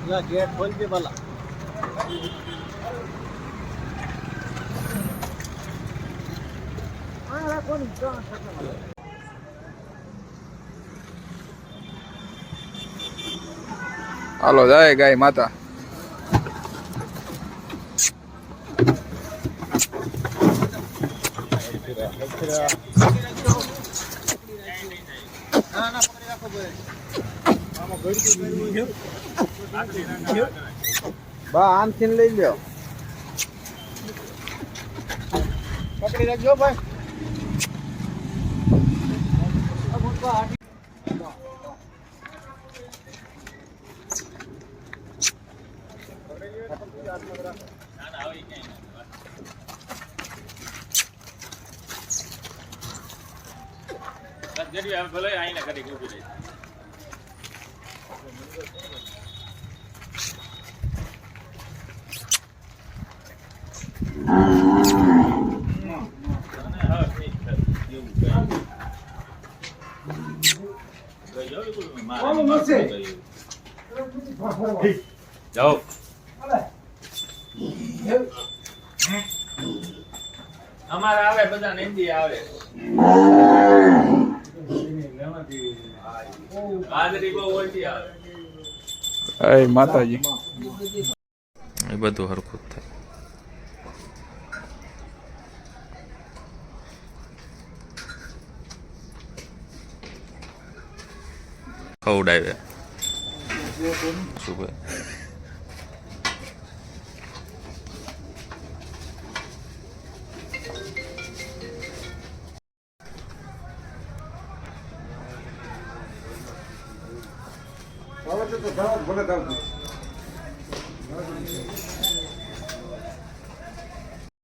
ला gate खोल के वाला હાલો જાય ગાય માતા બા આમથી લઈ લ્યો પકડી રાખજો ભાઈ ભલે આઈને કરી ઉભી રહી જાઓ અમારે આવે બધા હિન્દી આવે હાજરી બહુ ઓછી આવે એ માતાજી એ બધું હરખું જ થાય ખવડાવે શું ભાઈ હવે તો ભલે